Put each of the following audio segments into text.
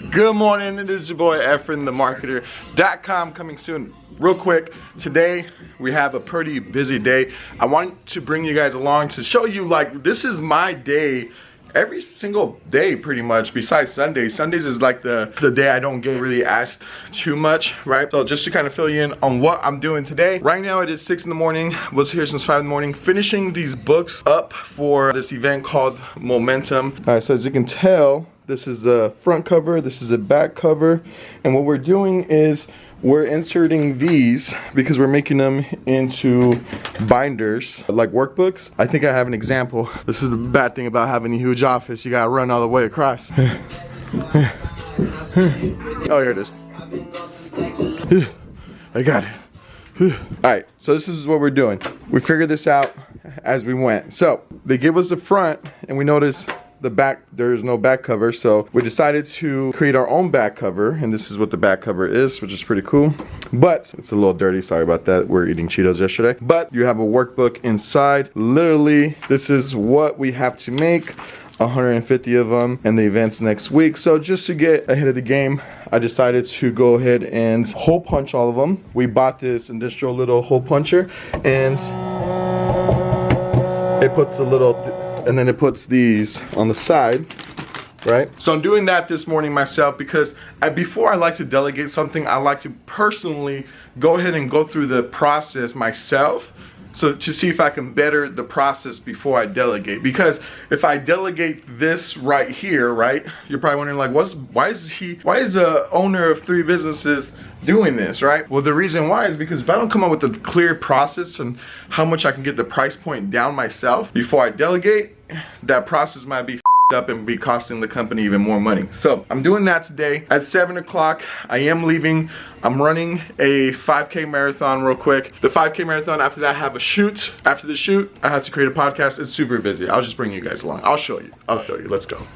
Good morning, it is your boy Efren, the marketer.com, coming soon. Real quick, today we have a pretty busy day. I want to bring you guys along to show you, like, this is my day every single day pretty much, besides Sundays. Sundays is like the day I don't get really asked too much, right? So just to kind of fill you in on what I'm doing today. Right now it is 6 in the morning, was here since 5 in the morning, finishing these books up for this event called Momentum. All right, so as you can tell, this is the front cover, this is the back cover, and what we're doing is we're inserting these because we're making them into binders, like workbooks. I think I have an example. This is the bad thing about having a huge office. You gotta run all the way across. Oh, here it is. I got it. Alright, so this is what we're doing. We figured this out as we went. So, they give us the front, and we notice the back, there's no back cover, so we decided to create our own back cover, and this is what the back cover is, which is pretty cool. But it's a little dirty, sorry about that. We're eating Cheetos yesterday. But you have a workbook inside. Literally, this is what we have to make. 150 of them, and the event's next week. So just to get ahead of the game, I decided to go ahead and hole punch all of them. We bought this industrial little hole puncher, and it puts a little, and then it puts these on the side, right? So I'm doing that this morning myself because before I like to delegate something, I like to personally go ahead and go through the process myself, so to see if I can better the process before I delegate. Because if I delegate this right here, right, you're probably wondering, like, why is the owner of 3 businesses doing this, right? Well, the reason why is because if I don't come up with a clear process and how much I can get the price point down myself before I delegate, that process might be up and be costing the company even more money. So I'm doing that today at 7 o'clock. I am leaving. I'm running a 5K marathon real quick. The 5K marathon, after that I have a shoot. After the shoot, I have to create a podcast. It's super busy. I'll just bring you guys along. I'll show you. Let's go.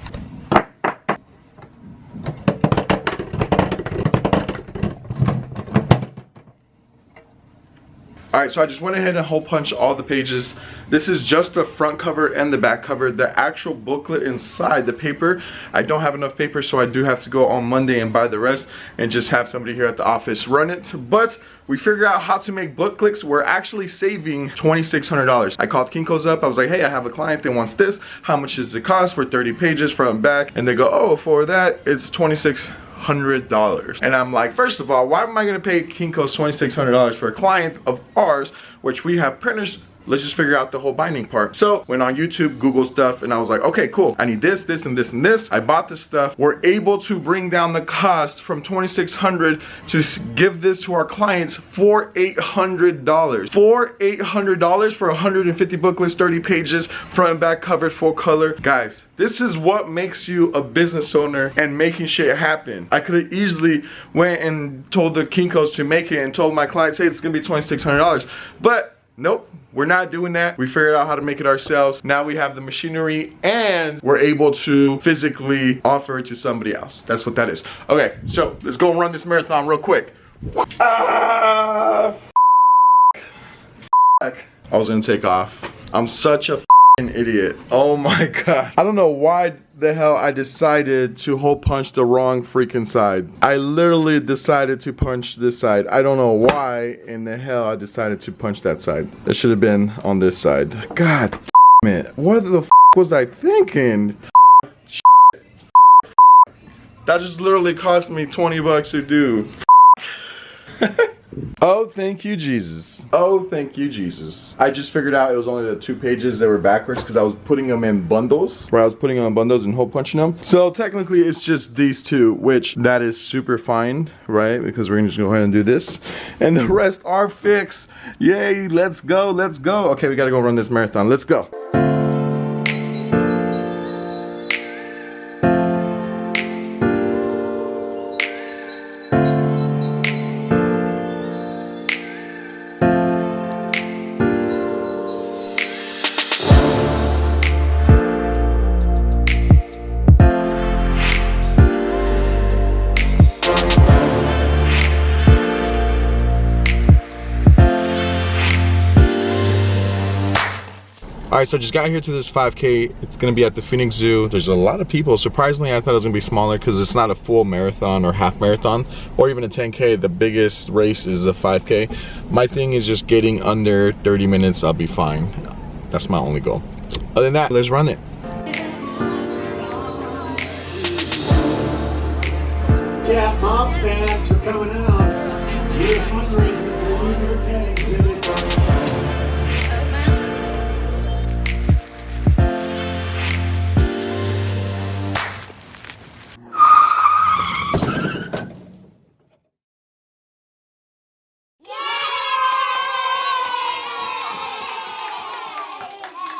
Alright, so I just went ahead and hole punched all the pages. This is just the front cover and the back cover. The actual booklet inside, the paper, I don't have enough paper, so I do have to go on Monday and buy the rest and just have somebody here at the office run it. But we figured out how to make booklets. We're actually saving $2,600. I called Kinko's up. I was like, hey, I have a client that wants this. How much does it cost for 30 pages front and back? And they go, oh, for that, it's $2,600. And I'm like, first of all, why am I gonna pay Kinko's $2,600 for a client of ours, which we have printers? Let's just figure out the whole binding part. So went on YouTube, Google stuff, and I was like, okay, cool. I need this, this, and this, and this. I bought this stuff. We're able to bring down the cost from $2,600 to give this to our clients for $800. For $800 for 150 booklets, 30 pages, front and back covered, full color. Guys, this is what makes you a business owner and making shit happen. I could have easily went and told the Kinko's to make it and told my clients, hey, it's gonna be $2,600. But nope, we're not doing that. We figured out how to make it ourselves. Now we have the machinery and we're able to physically offer it to somebody else. That's what that is. Okay, so let's go and run this marathon real quick. I was gonna take off. I'm such a idiot. Oh my god. I don't know why the hell I decided to hole punch the wrong freaking side. I literally decided to punch this side. I don't know why in the hell I decided to punch that side. It should have been on this side. God damn it. What the f was I thinking? That just literally cost me 20 bucks to do. Oh, thank you, Jesus. Oh, thank you, Jesus. I just figured out it was only the 2 pages that were backwards because I was putting them in bundles, where I was putting them in bundles and hole punching them. So technically it's just these 2, which that is super fine, right? Because we're gonna just go ahead and do this. And the rest are fixed. Yay, let's go, let's go. Okay, we gotta go run this marathon. Let's go. All right, so just got here to this 5K. It's gonna be at the Phoenix Zoo. There's a lot of people. Surprisingly, I thought it was gonna be smaller because it's not a full marathon or half marathon or even a 10K. The biggest race is a 5K. My thing is just getting under 30 minutes. I'll be fine. That's my only goal. Other than that, let's run it. Yeah, mom fans are coming out. You're hungry.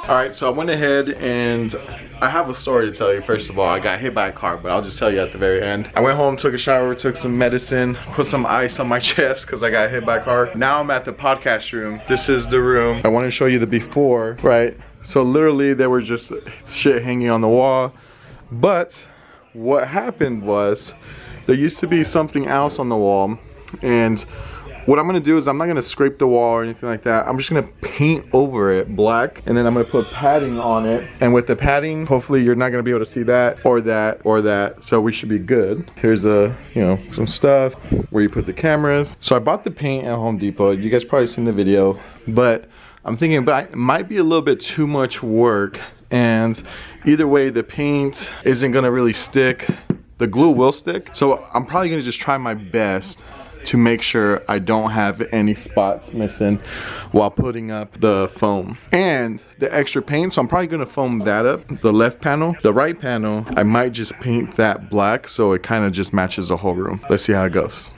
All right, so I went ahead and I have a story to tell you. First of all, I got hit by a car, but I'll just tell you at the very end. I went home, took a shower, took some medicine, put some ice on my chest because I got hit by a car. Now I'm at the podcast room. This is the room. I want to show you the before, right? So literally there was just shit hanging on the wall. But what happened was there used to be something else on the wall, and what I'm gonna do is I'm not gonna scrape the wall or anything like that. I'm just gonna paint over it black, and then I'm gonna put padding on it. And with the padding, hopefully you're not gonna be able to see that or that or that. So we should be good. Here's some stuff where you put the cameras. So I bought the paint at Home Depot. You guys probably seen the video, but I'm thinking it might be a little bit too much work. And either way, the paint isn't gonna really stick. The glue will stick. So I'm probably gonna just try my best to make sure I don't have any spots missing while putting up the foam and the extra paint. So I'm probably gonna foam that up, the left panel. The right panel, I might just paint that black so it kind of just matches the whole room. Let's see how it goes.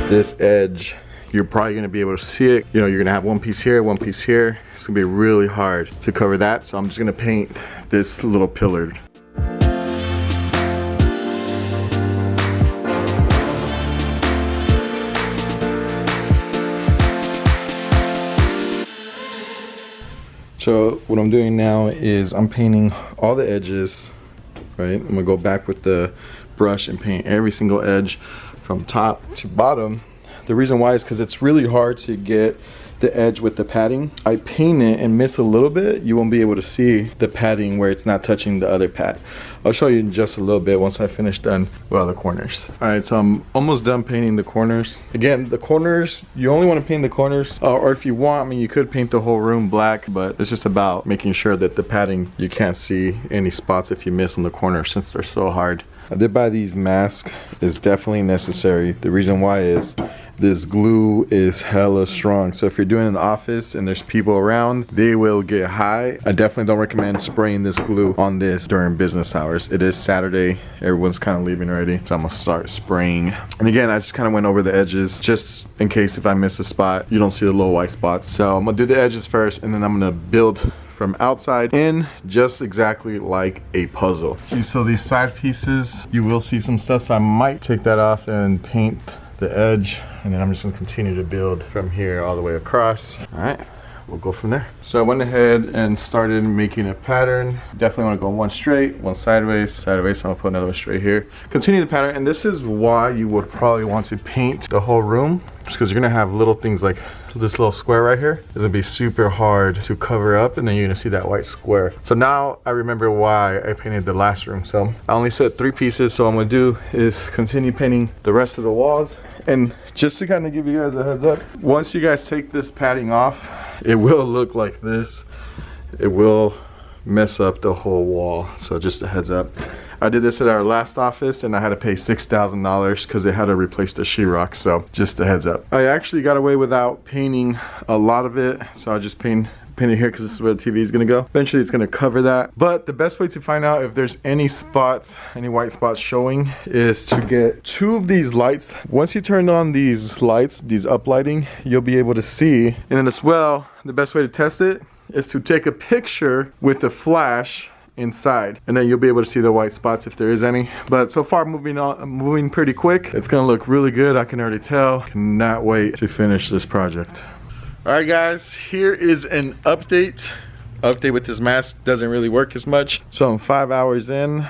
This edge, you're probably gonna be able to see it. You know, you're gonna have one piece here, one piece here. It's gonna be really hard to cover that. So I'm just gonna paint this little pillar. So what I'm doing now is I'm painting all the edges, right? I'm gonna go back with the brush and paint every single edge from top to bottom. The reason why is because it's really hard to get the edge with the padding. I paint it and miss a little bit, you won't be able to see the padding where it's not touching the other pad. I'll show you in just a little bit once I finish done with all the corners. All right, so I'm almost done painting the corners. Again, the corners, you only want to paint the corners, or if you want, I mean, you could paint the whole room black, but it's just about making sure that the padding, you can't see any spots if you miss on the corners since they're so hard. I did buy these masks. It's definitely necessary. The reason why is this glue is hella strong. So if you're doing it in the office and there's people around, they will get high. I definitely don't recommend spraying this glue on this during business hours. It is Saturday. Everyone's kind of leaving already. So I'm gonna start spraying. And again, I just kind of went over the edges just in case if I miss a spot, you don't see the little white spots. So I'm gonna do the edges first and then I'm gonna build from outside in, just exactly like a puzzle. See, so these side pieces, you will see some stuff, so I might take that off and paint the edge, and then I'm just gonna continue to build from here all the way across. All right, we'll go from there. So I went ahead and started making a pattern. Definitely wanna go one straight, one sideways, sideways, so I'll put another one straight here. Continue the pattern, and this is why you would probably want to paint the whole room, just because you're gonna have little things like this little square right here. It's gonna be super hard to cover up, and then you're gonna see that white square. So now I remember why I painted the last room. So I only set 3 pieces, so what I'm gonna do is continue painting the rest of the walls. And just to kind of give you guys a heads up, once you guys take this padding off, it will look like this. It will mess up the whole wall, so just a heads up. I did this at our last office and I had to pay $6,000 because they had to replace the sheetrock, so just a heads up. I actually got away without painting a lot of it, so I just painted here because this is where the TV is gonna go. Eventually it's gonna cover that. But the best way to find out if there's any spots, any white spots showing, is to get 2 of these lights. Once you turn on these lights, these uplighting, you'll be able to see. And then as well, the best way to test it is to take a picture with the flash inside, and then you'll be able to see the white spots if there is any. But so far moving pretty quick. It's gonna look really good, I can already tell. Cannot wait to finish this project. All right guys, here is an update update with this mask doesn't really work as much. So I'm 5 hours in.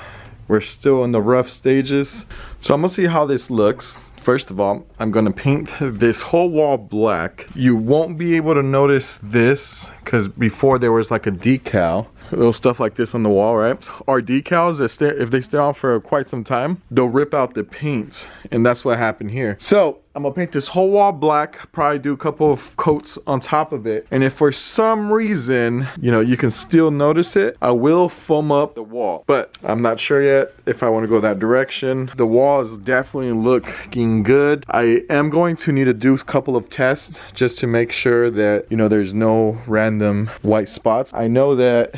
We're still in the rough stages. So I'm gonna see how this looks. First of all, I'm gonna paint this whole wall black. You won't be able to notice this because before there was like a decal, little stuff like this on the wall, right? Our decals, if they stay on for quite some time, they'll rip out the paint, and that's what happened here. So I'm gonna paint this whole wall black, probably do a couple of coats on top of it, and if for some reason, you know, you can still notice it, I will foam up the wall, but I'm not sure yet if I want to go that direction. The wall is definitely looking good. I am going to need to do a couple of tests just to make sure that, you know, there's no random white spots. I know that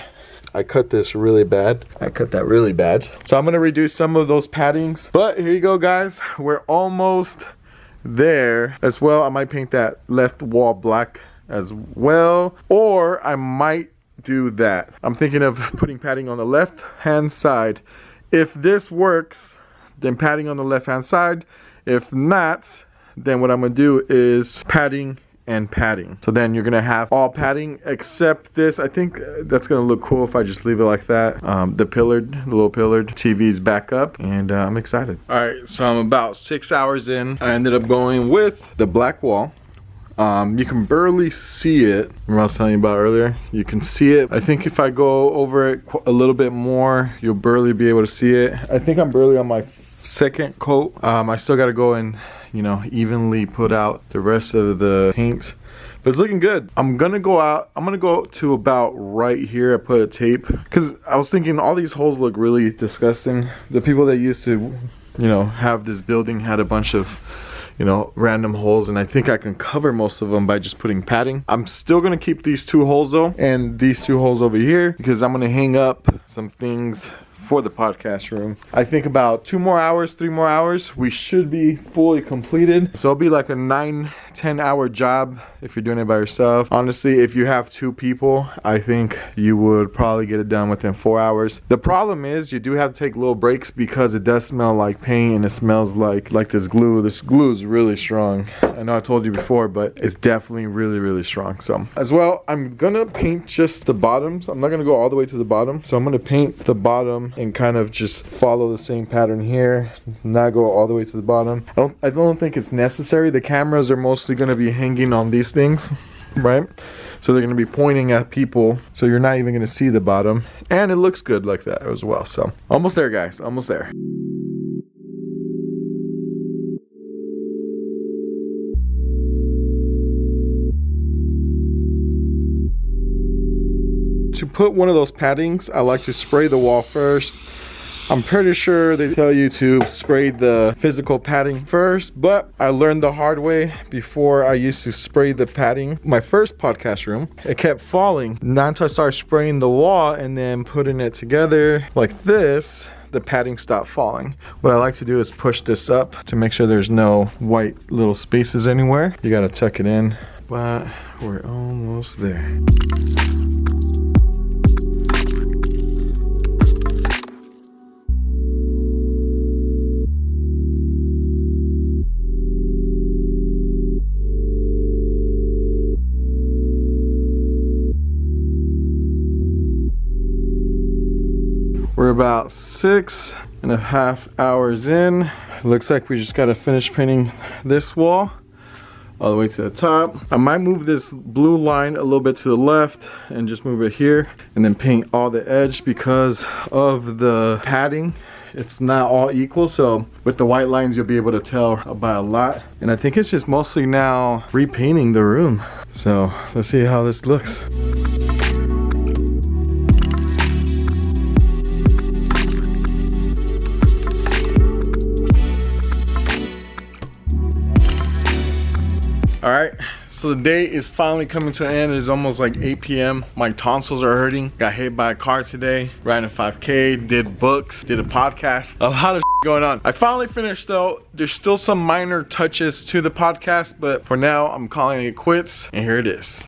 I cut this really bad. I cut that really bad. So I'm gonna reduce some of those paddings. But here you go, guys. We're almost there. As well, I might paint that left wall black as well. Or I might do that. I'm thinking of putting padding on the left hand side. If this works, then padding on the left hand side. If not, then what I'm gonna do is padding and padding. So then you're gonna have all padding except this. I think that's gonna look cool if I just leave it like that. The little pillared TV's back up, and I'm excited. All right, so I'm about 6 hours in. I ended up going with the black wall. You can barely see it. Remember I was telling you about earlier? You can see it. I think if I go over it a little bit more, you'll barely be able to see it. I think I'm barely on my second coat. I still gotta go and, you know, evenly put out the rest of the paint, but it's looking good. I'm gonna go to about right here. I put a tape because I was thinking all these holes look really disgusting. The people that used to, you know, have this building had a bunch of, you know, random holes, and I think I can cover most of them by just putting padding. I'm still gonna keep these 2 holes though, and these 2 holes over here, because I'm gonna hang up some things for the podcast room. I think about 2 more hours, 3 more hours, we should be fully completed. So it'll be like a 9-10 hour job if you're doing it by yourself. Honestly, if you have 2 people, I think you would probably get it done within 4 hours. The problem is you do have to take little breaks because it does smell like paint, and it smells like this glue. This glue is really strong. I know I told you before, but it's definitely really strong. So as well, I'm gonna paint just the bottoms. I'm not gonna go all the way to the bottom. So I'm gonna paint the bottom and kind of just follow the same pattern here, not go all the way to the bottom. I don't think it's necessary. The cameras are mostly going to be hanging on these things, right? So they're going to be pointing at people, so you're not even going to see the bottom, and it looks good like that as well. So almost there, guys, almost there. To put one of those paddings, I like to spray the wall first. I'm pretty sure they tell you to spray the physical padding first, but I learned the hard way. Before, I used to spray the padding. My first podcast room, it kept falling. Not until I started spraying the wall and then putting it together like this, the padding stopped falling. What I like to do is push this up to make sure there's no white little spaces anywhere. You gotta tuck it in, but we're almost there. We're about 6.5 hours in. Looks like we just gotta finish painting this wall all the way to the top. I might move this blue line a little bit to the left and just move it here, and then paint all the edge because of the padding. It's not all equal, so with the white lines you'll be able to tell by a lot. And I think it's just mostly now repainting the room. So let's see how this looks. All right, so the day is finally coming to an end. It's almost like 8 p.m. My tonsils are hurting. Got hit by a car today, ran a 5K, did books, did a podcast, a lot of going on. I finally finished though. There's still some minor touches to the podcast, but for now I'm calling it quits, and here it is.